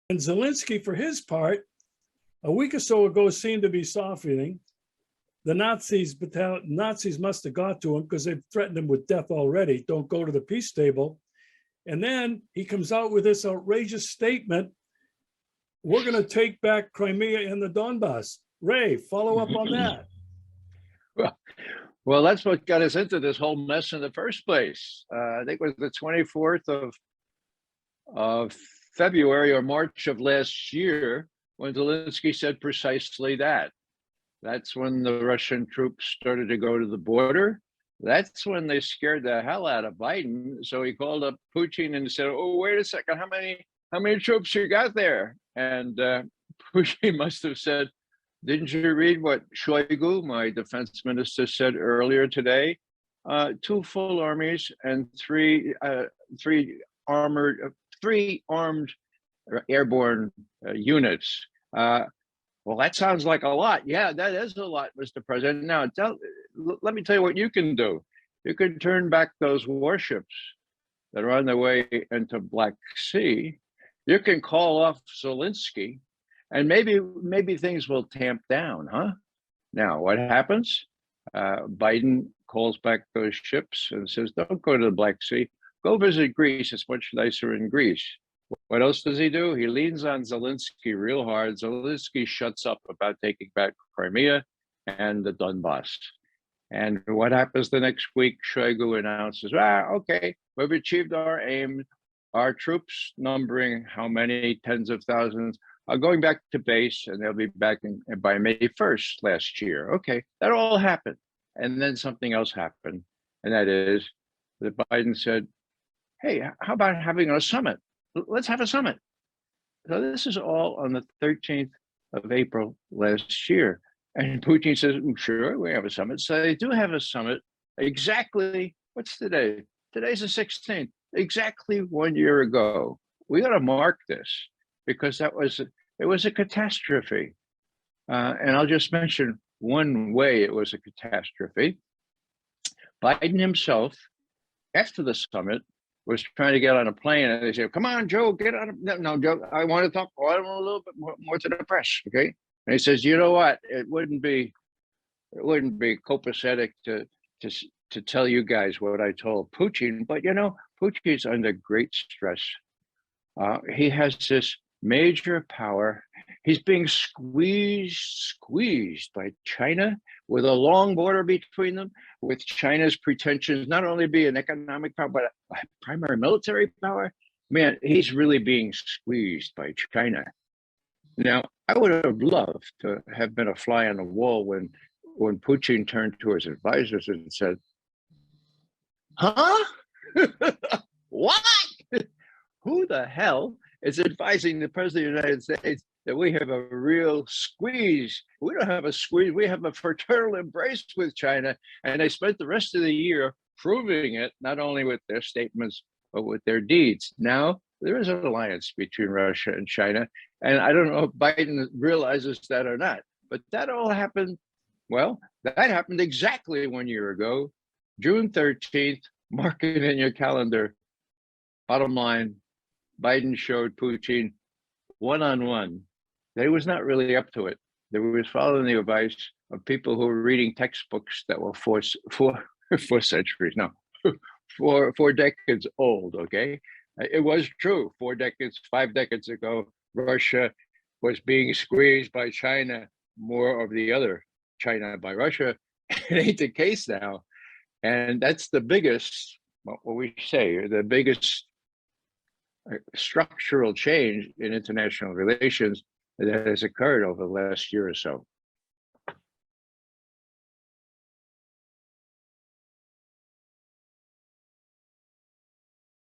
And Zelensky, for his part, a week or so ago, seemed to be softening. The Nazis must have got to him because they've threatened him with death already. Don't go to the peace table. And then he comes out with this outrageous statement. We're going to take back Crimea and the Donbass. Ray, follow up on that. Well, that's what got us into this whole mess in the first place. I think it was the 24th of February or March of last year when Zelensky said precisely that. That's when the Russian troops started to go to the border. That's when they scared the hell out of Biden. So he called up Putin and said, "Oh, wait a second, how many troops you got there?" And Putin must have said, "Didn't you read what Shoigu, my defense minister, said earlier today? 2 full armies and three armed airborne units." Well, that sounds like a lot. Yeah, that is a lot, Mr. President. Now, let me tell you what you can do. You can turn back those warships that are on their way into Black Sea. You can call off Zelensky, and maybe things will tamp down, huh? Now, what happens? Biden calls back those ships and says, "Don't go to the Black Sea. Go visit Greece. It's much nicer in Greece." What else does he do? He leans on Zelensky real hard. Zelensky shuts up about taking back Crimea and the Donbass. And what happens the next week? Shoigu announces, okay, we've achieved our aim. Our troops, numbering how many tens of thousands, are going back to base, and they'll be back by May 1st last year. Okay, that all happened. And then something else happened. And that is that Biden said, "Hey, how about having a summit? Let's have a summit." So this is all on the 13th of April last year. And Putin says, "Sure, we have a summit." So they do have a summit exactly, what's today? Today's the 16th, exactly 1 year ago. We got to mark this because it was a catastrophe. And I'll just mention one way it was a catastrophe. Biden himself, after the summit, was trying to get on a plane, and they said, "Come on, Joe, get on." No, Joe, I want to talk a little bit more to the press, okay? And he says, "You know what? It wouldn't be copacetic to tell you guys what I told Putin, but Putin's under great stress. He has this major power. He's being squeezed by China, with a long border between them, with China's pretensions not only be an economic power, but a primary military power. Man, he's really being squeezed by China." Now, I would have loved to have been a fly on the wall when Putin turned to his advisors and said, "Huh? What? Who the hell is advising the President of the United States that we have a real squeeze? We don't have a squeeze. We have a fraternal embrace with China." And they spent the rest of the year proving it, not only with their statements, but with their deeds. Now, there is an alliance between Russia and China. And I don't know if Biden realizes that or not, but that all happened. Well, that happened exactly 1 year ago, June 13th. Mark it in your calendar. Bottom line, Biden showed Putin one-on-one that he was not really up to it. That he was following the advice of people who were reading textbooks that were four centuries, no, four decades old, okay? It was true. 5 decades ago, Russia was being squeezed by China, more of the other China by Russia. It ain't the case now. And that's the biggest, what we say, the biggest structural change in international relations that has occurred over the last year or so.